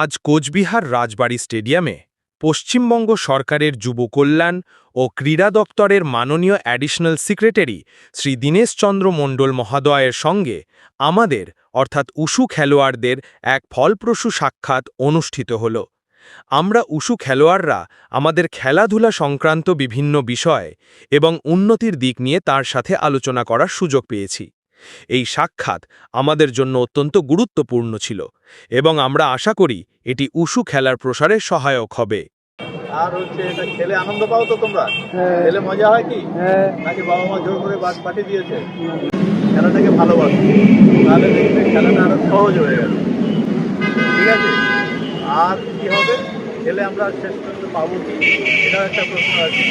আজ কোচবিহার রাজবাড়ী স্টেডিয়ামে পশ্চিমবঙ্গ সরকারের যুব কল্যাণ ও ক্রীড়া দপ্তরের মাননীয় অ্যাডিশনাল সেক্রেটারি শ্রী দীনেশচন্দ্র মণ্ডল মহোদয়ের সঙ্গে আমাদের অর্থাৎ উশু খেলোয়াড়দের এক ফলপ্রসূ সাক্ষাৎ অনুষ্ঠিত হল। আমরা উশু খেলোয়াড়রা আমাদের খেলাধুলা সংক্রান্ত বিভিন্ন বিষয় এবং উন্নতির দিক নিয়ে তার সাথে আলোচনা করার সুযোগ পেয়েছি। এই সাক্ষাৎ আমাদের জন্য অত্যন্ত গুরুত্বপূর্ণ ছিল এবং আমরা আশা করি এটি উশু খেলার প্রসারে সহায়ক হবে। আর হচ্ছে এটা খেলে আনন্দ পাও তো তোমরা? খেলে মজা হয় কি? নাকি বাবা মা জোর করে বাস পাঠিয়ে দিয়েছে? খেলাটাকে ভালোবাসো, তাহলে দেখবে খেলাটা আরো সহজ হয়ে গেল। ঠিক আছে? আর কি হবে? খেলে আমরা শেষ পর্যন্ত পাবো কি, এটাও একটা প্রশ্ন আছে।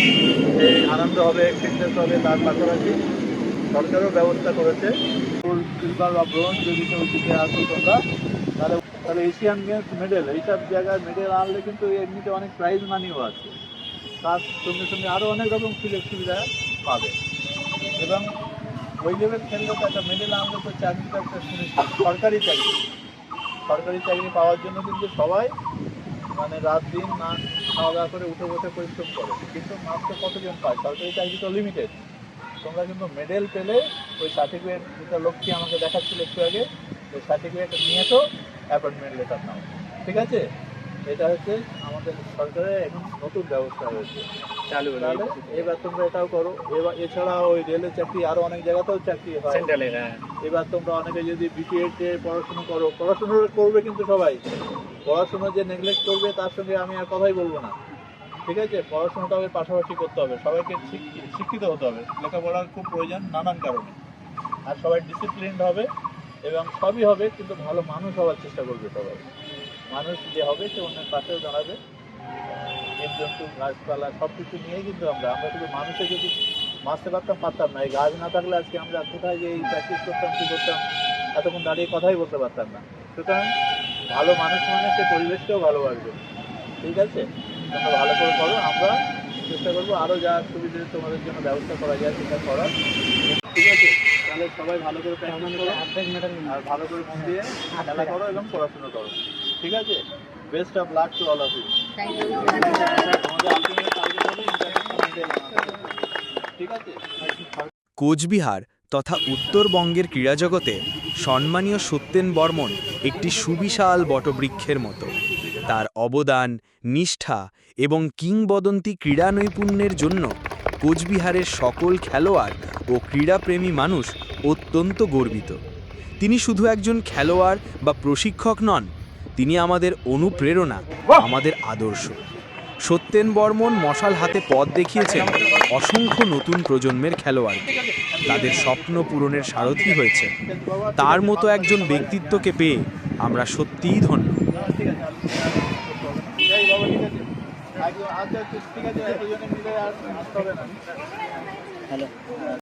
যে আনন্দ হবে, ফিটনেস হবে, তার পাশাপাশি সরকারও ব্যবস্থা করেছে সিলভার বা ব্রোঞ্জ যদি কেউ জিতে আসো তোমরা, তাহলে এশিয়ান গেমস মেডেল, এইসব জায়গায় মেডেল আনলে কিন্তু এমনিতে অনেক প্রাইজ মানিও আছে। তার সঙ্গে সঙ্গে আরও অনেক রকম সুযোগ সুবিধা পাবে। এবং ওই লেভেল খেললে তো একটা মেডেল আনলে তো চাকরিটা একটা সুনিশ্চিত, সরকারি চাকরি পাওয়ার জন্য কিন্তু সবাই মানে রাত দিন না খাওয়া দাওয়া করে উঠে বসে পরিশ্রম করে, কিন্তু মাত্র কতজন পায়? সরকারি চাকরি তো লিমিটেড। তোমরা কিন্তু মেডেল পেলে ওই সার্টিফিকেট, যেটা লক্ষ্মী আমাকে দেখাচ্ছিল একটু আগে, ওই সার্টিফিকেট নিয়ে তো অ্যাপয়েন্টমেন্ট লেটার নাও। ঠিক আছে? এটা হচ্ছে আমাদের সরকারের এখন নতুন ব্যবস্থা হয়েছে চালু। তাহলে এবার তোমরা এটাও করো। এবার এছাড়াও ওই রেলের চাকরি, আরও অনেক জায়গাতেও চাকরি হয়। এবার তোমরা অনেকে যদি বিপিএডে পড়াশুনো করো, পড়াশুনো করবে কিন্তু সবাই, পড়াশুনো যে নেগলেক্ট করবে তার সঙ্গে আমি আর কথাই বলবো না। ঠিক আছে? পড়াশোনাটাও পাশাপাশি করতে হবে, সবাইকে শিক্ষিত হতে হবে। লেখাপড়ার খুব প্রয়োজন নানান কারণে। আর সবাই ডিসিপ্লিনড হবে এবং সবই হবে, কিন্তু ভালো মানুষ হওয়ার চেষ্টা করবে সবাই। মানুষ যে হবে সে অন্যের পাশেও দাঁড়াবে। জীবজন্তু, গাছপালা সব কিছু নিয়েই কিন্তু আমরা শুধু মানুষে যদি বাঁচতে পারতাম না। এই গাছ না থাকলে আজকে আমরা কোথায় যে এই প্র্যাকটিস করতাম, কী করতাম, এতক্ষণ দাঁড়িয়ে কথাই বলতে পারতাম না। সুতরাং ভালো মানুষ মানে সে পরিবেশকেও ভালোবাসবে। ঠিক আছে? তোমরা ভালো করে করো। আমরা চেষ্টা করবো আরও যা সুবিধে তোমাদের জন্য ব্যবস্থা করা যায় সেটা করার। ঠিক আছে? তাহলে সবাই ভালো করে প্র্যাকটিস করো আর ভালো করে মন দিয়ে খেলা করো এবং পড়াশোনা করো। ঠিক আছে? Best of luck to all of you. আমাদের আলটিমেট টার্গেট হবে ইন্টারন্যাশনাল মেডেল আনা। ঠিক আছে? কোচবিহার তথা উত্তরবঙ্গের ক্রীড়াজগতে সম্মানীয় সত্যেন বর্মন একটি সুবিশাল বটবৃক্ষের মতো। তার অবদান, নিষ্ঠা এবং কিংবদন্তি ক্রীড়া নৈপুণ্যের জন্য কোচবিহারের সকল খেলোয়াড় ও ক্রীড়াপ্রেমী মানুষ অত্যন্ত গর্বিত। তিনি শুধু একজন খেলোয়াড় বা প্রশিক্ষক নন, তিনি আমাদের অনুপ্রেরণা, আমাদের আদর্শ। সত্যেন বর্মন মশাল হাতে পথ দেখিয়েছেন অসংখ্য নতুন প্রজন্মের খেলোয়াড়, তাদের স্বপ্ন পূরণের সারথি হয়েছে। তার মতো একজন ব্যক্তিত্বকে পেয়ে আমরা সত্যিই ধন্য। ঠিক আছে, এতজনে মিলে আর আসতে হবে না।